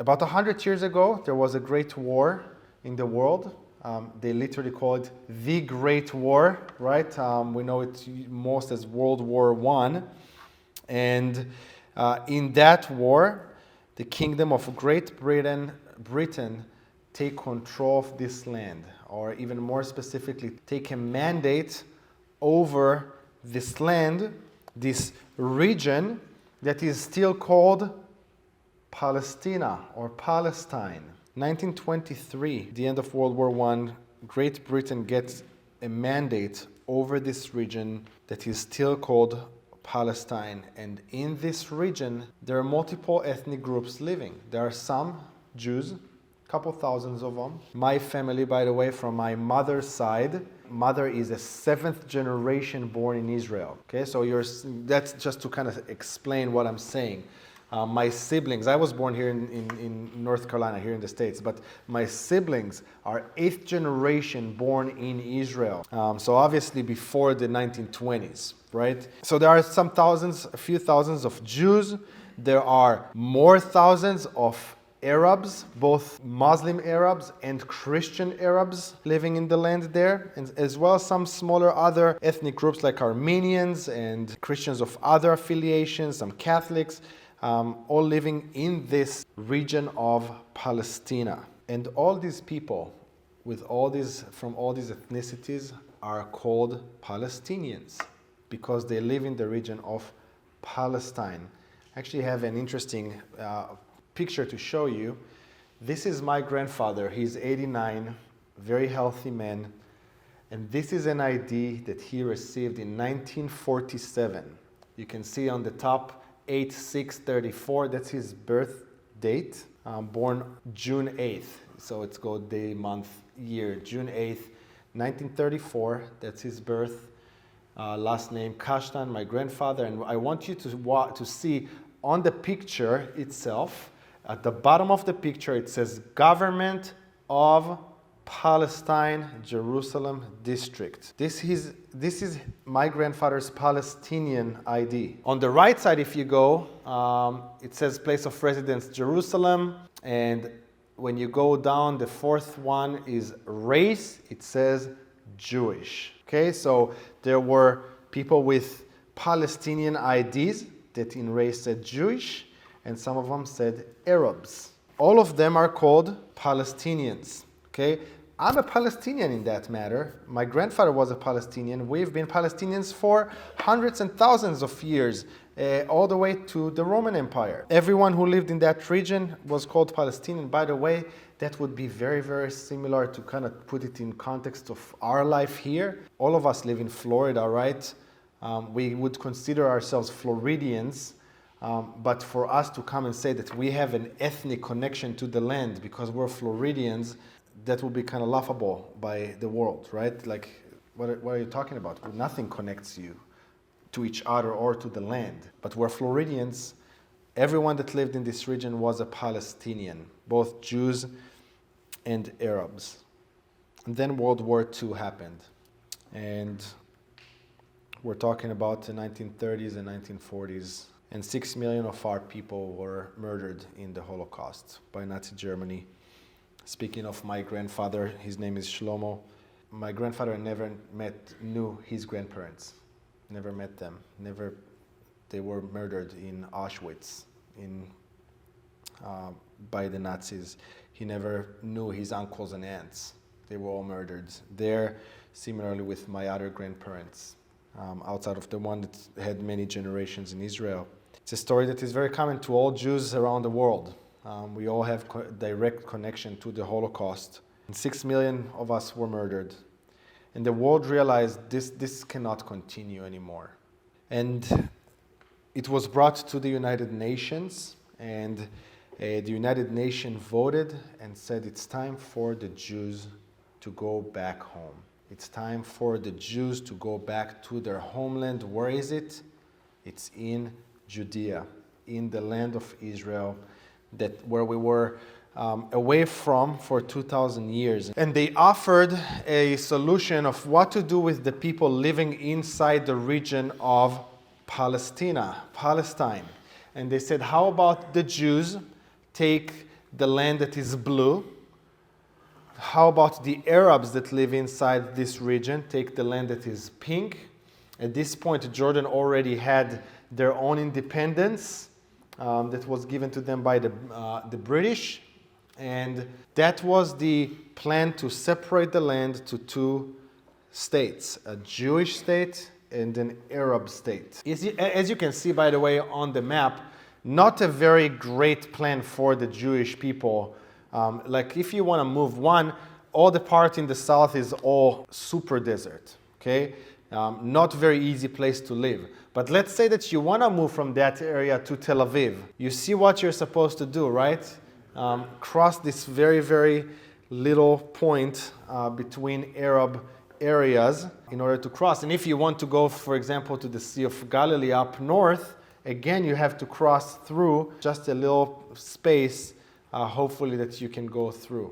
About 100 years ago, there was a great war in the world. They literally call it the Great War, right? We know it most as World War I. And in that war, the Kingdom of Great Britain take control of this land, or even more specifically, take a mandate over this land, this region that is still called Palestina or Palestine. 1923, the end of World War I, Great Britain gets a mandate over this region that is still called Palestine. And in this region, there are multiple ethnic groups living. There are some Jews, a couple thousands of them. My family, by the way, from my mother's side, mother is a 7th generation born in Israel. Okay, so that's just to kind of explain what I'm saying. My siblings, I was born here in North Carolina, here in the States, but my siblings are 8th generation born in Israel. So obviously before the 1920s, right? So there are a few thousands of Jews. There are more thousands of Arabs, both Muslim Arabs and Christian Arabs living in the land there, and as well as some smaller other ethnic groups like Armenians and Christians of other affiliations, some Catholics, all living in this region of Palestina. And all these people from all these ethnicities are called Palestinians because they live in the region of Palestine. I actually have an interesting picture to show you. This is my grandfather. He's 89, very healthy man. And this is an ID that he received in 1947. You can see on the top 8/6/34, that's his birth date, born June 8th. So it's called day, month, year, June 8th, 1934, that's his birth. Last name Kashtan, my grandfather. And I want you to see on the picture itself, at the bottom of the picture, it says Government of Palestine, Jerusalem District. This is my grandfather's Palestinian ID. On the right side, if you go, it says place of residence, Jerusalem. And when you go down, the fourth one is race. It says Jewish. Okay, so there were people with Palestinian IDs that in race said Jewish, and some of them said Arabs. All of them are called Palestinians. Okay, I'm a Palestinian in that matter. My grandfather was a Palestinian. We've been Palestinians for hundreds and thousands of years, all the way to the Roman Empire. Everyone who lived in that region was called Palestinian. By the way, that would be very, very similar to kind of put it in context of our life here. All of us live in Florida, right? We would consider ourselves Floridians. But for us to come and say that we have an ethnic connection to the land because we're Floridians, that will be kind of laughable by the world, right? Like, what are you talking about? Nothing connects you to each other or to the land. But we're Floridians. Everyone that lived in this region was a Palestinian, both Jews and Arabs. And then World War II happened. And we're talking about the 1930s and 1940s. And 6 million of our people were murdered in the Holocaust by Nazi Germany. Speaking of my grandfather, his name is Shlomo. My grandfather never knew his grandparents. Never met them. They were murdered in Auschwitz by the Nazis. He never knew his uncles and aunts. They were all murdered there, similarly with my other grandparents, outside of the one that had many generations in Israel. It's a story that is very common to all Jews around the world. We all have direct connection to the Holocaust. And 6 million of us were murdered. And the world realized this cannot continue anymore. And it was brought to the United Nations, and the United Nations voted and said it's time for the Jews to go back home. It's time for the Jews to go back to their homeland. Where is it? It's in Judea, in the land of Israel, where we were away from for 2,000 years. And they offered a solution of what to do with the people living inside the region of Palestine. And they said, how about the Jews take the land that is blue. How about the Arabs that live inside this region? Take the land that is pink. At this point, Jordan already had their own independence that was given to them by the British. And that was the plan to separate the land to two states, a Jewish state and an Arab state. As you can see, by the way, on the map, not a very great plan for the Jewish people. Like if you want to move one, all the part in the south is all super desert, okay? Not very easy place to live. But let's say that you want to move from that area to Tel Aviv. You see what you're supposed to do, right? Cross this very, very little point between Arab areas in order to cross. And if you want to go, for example, to the Sea of Galilee up north, again, you have to cross through just a little space, hopefully that you can go through.